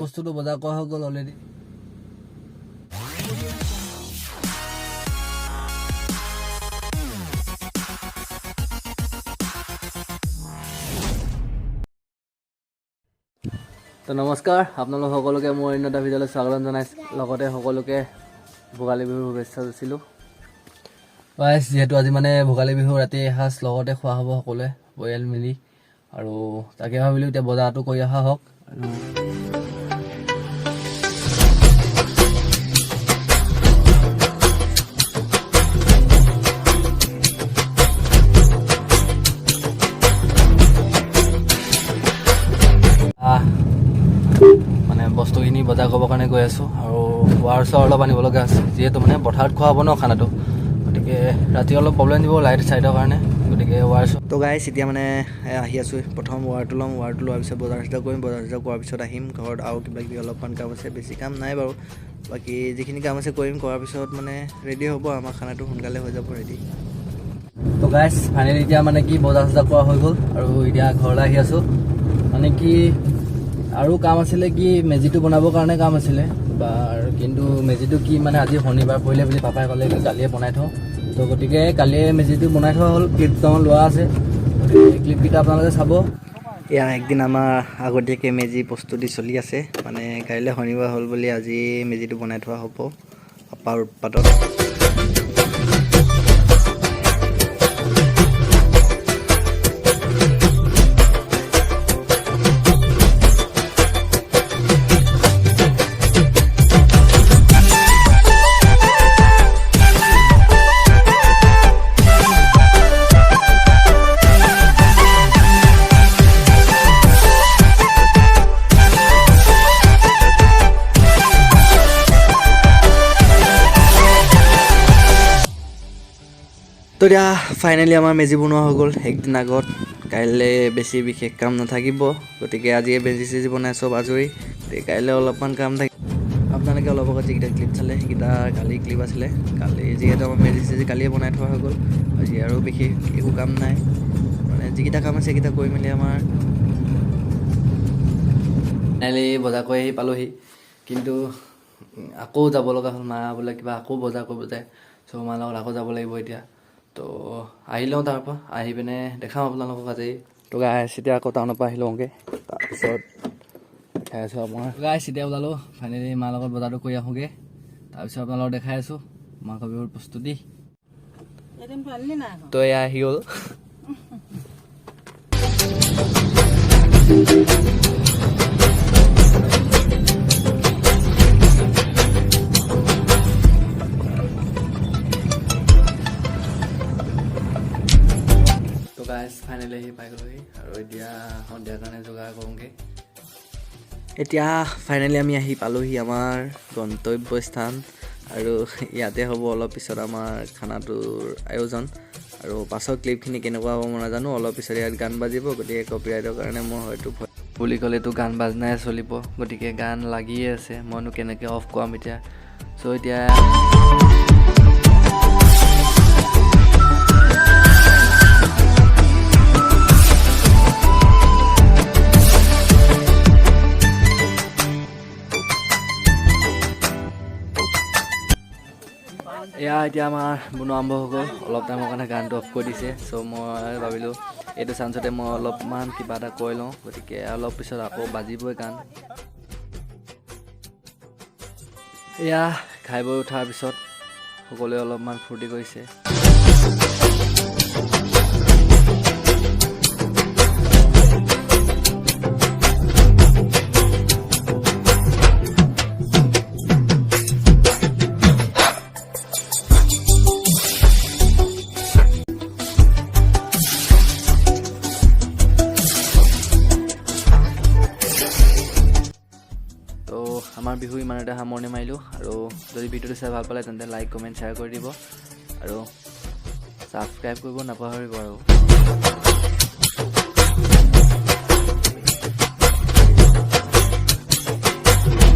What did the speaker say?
বস্তুটো বজাৰ কৰা হৈ গ'ল অলৰেডি। তো নমস্কাৰ, আপোনালোক সকলোকে মই অন্য এটা ভিডিঅ'লৈ স্বাগতম জনাইছোঁ। লগতে সকলোকে ভোগালী বিহুৰ শুভেচ্ছা দিছিলোঁ। যিহেতু আজি মানে ভোগালী বিহু ৰাতি এসাঁজ লগতে খোৱা হ'ব সকলোৱে পৰিয়াল মিলি, আৰু তাকে ভাবিলোঁ এতিয়া বজাৰটো কৰি অহা হওক। আৰু মানে বস্তুখিনি বজাৰ কৰিবৰ কাৰণে গৈ আছোঁ, আৰু ৱাৰ চোৱাৰ অলপ আনিবলগীয়া আছে, যিহেতু মানে পথাৰত খোৱা হ'ব ন খানাটো, গতিকে ৰাতি অলপ প্ৰব্লেম দিব লাইট চাইটৰ কাৰণে, গতিকে ৱাৰ চোৱাৰ। তো গাইছ এতিয়া মানে আহি আছোঁ, প্ৰথম ৱাৰটো ল'ম, ৱাৰটো লোৱাৰ পিছত বজাৰ চজাৰ কৰিম, বজাৰ চজাৰ কৰাৰ পিছত আহিম ঘৰত। আৰু কিবা কিবি অলপমান কাম আছে, বেছি কাম নাই বাৰু, বাকী যিখিনি কাম আছে কৰিম, কৰাৰ পিছত মানে ৰেডি হ'ব, আমাৰ খানাটো সোনকালে হৈ যাব ৰেডি। তো গাইছ ফাইনেলি এতিয়া মানে কি বজাৰ চজাৰ কৰা হৈ গ'ল, আৰু এতিয়া ঘৰলৈ আহি আছোঁ। মানে কি আৰু কাম আছিলে, কি মেজিটো বনাবৰ কাৰণে কাম আছিলে, কিন্তু মেজিটো কি মানে আজি শনিবাৰ পৰিলে বুলি পাপাই ক'লে কি কালিয়ে বনাই থওঁ। তো গতিকে কালিয়ে মেজিটো বনাই থোৱা হ'ল, ক্লিপ দুটামান লোৱা আছে, গতিকে ক্লিপকেইটা আপোনালোকে চাব। এয়া একদিন আমাৰ আগতীয়াকৈ মেজি প্ৰস্তুতি চলি আছে, মানে কাইলৈ শনিবাৰ হ'ল বুলি আজি মেজিটো বনাই থোৱা হ'ব পাপাৰ উৎপাতত। তো এতিয়া ফাইনেলি আমাৰ মেজি বনোৱা হৈ গ'ল একদিন আগত, কাইলৈ বেছি বিশেষ কাম নাথাকিব, গতিকে আজিয়ে মেজি চেজি বনাই চব আজৰি, গতিকে কাইলৈ অলপমান কাম থাকিব। আপোনালোকে অলপ আগত যিকেইটা ক্লিপ চালে সেইকেইটা কালি ক্লিপ আছিলে, কালি যিহেতু আমাৰ মেজি চেজি কালিয়ে বনাই থোৱা হৈ গ'ল, আজি আৰু বিশেষ একো কাম নাই, মানে যিকেইটা কাম আছে সেইকেইটা কৰি মেলি আমাৰ ফাইনেলি বজাৰ কৰি আহি পালোহি, কিন্তু আকৌ যাব লগা হ'ল, মা বোলে কিবা আকৌ বজাৰ কৰিব যায়, চ' মাৰ লগত আকৌ যাব লাগিব এতিয়া। তো আহি লওঁ, তাৰপৰা আহি পিনে দেখাম আপোনালোকক আজি। তো গাইছ এতিয়া আকৌ টাউনৰ পৰা আহি লওঁগৈ, তাৰপিছত দেখাই আছোঁ আপোনাৰ। গাইছ এতিয়া ওলালোঁ, ফাইনেলি মাৰ লগত বজাৰটো কৰি আহোঁগৈ, তাৰপিছত আপোনালোকক দেখাই আছোঁ মাঘৰ বিহুৰ প্ৰস্তুতি। তো এয়া আহি গ'ল। ফাইনেলি আহি পাই গ'লোহি, আৰু এতিয়া সন্ধিয়াৰ কাৰণে যোগাৰ কৰোঁগৈ। এতিয়া ফাইনেলি আমি আহি পালোহি আমাৰ গন্তব্যস্থান, আৰু ইয়াতে হ'ব অলপ পিছত আমাৰ খানাটোৰ আয়োজন, আৰু পাছৰ ক্লিপখিনি কেনেকুৱা হ'ব মই নাজানো, অলপ পিছত ইয়াত গান বাজিব, গতিকে কপিৰাইটৰ কাৰণে মই হয়তো বুলি ক'লেতো গান বাজনাই চলিব, গতিকে গান লাগিয়ে আছে, মইনো কেনেকৈ অফ কৰাম এতিয়া। চ' এতিয়া এতিয়া আমাৰ বনোৱা আৰম্ভ হৈ গ'ল, অলপ টাইমৰ কাৰণে গানটো অফ কৰি দিছে, চ' মই ভাবিলোঁ এইটো চান্সতে মই অলপমান কিবা এটা কৰি লওঁ, গতিকে অলপ পিছত আকৌ বাজিবই গান। এয়া খাই বৈ উঠাৰ পিছত সকলোৱে অলপমান ফূৰ্তি কৰিছে। আমাৰ বিহু ইমানতে সামৰণি মাৰিলোঁ, আৰু যদি ভিডিঅ'টো চাই ভাল পালে তেন্তে লাইক কমেণ্ট শ্বেয়াৰ কৰি দিব, আৰু ছাবস্ক্ৰাইব কৰিব নাপাহৰিব আৰু।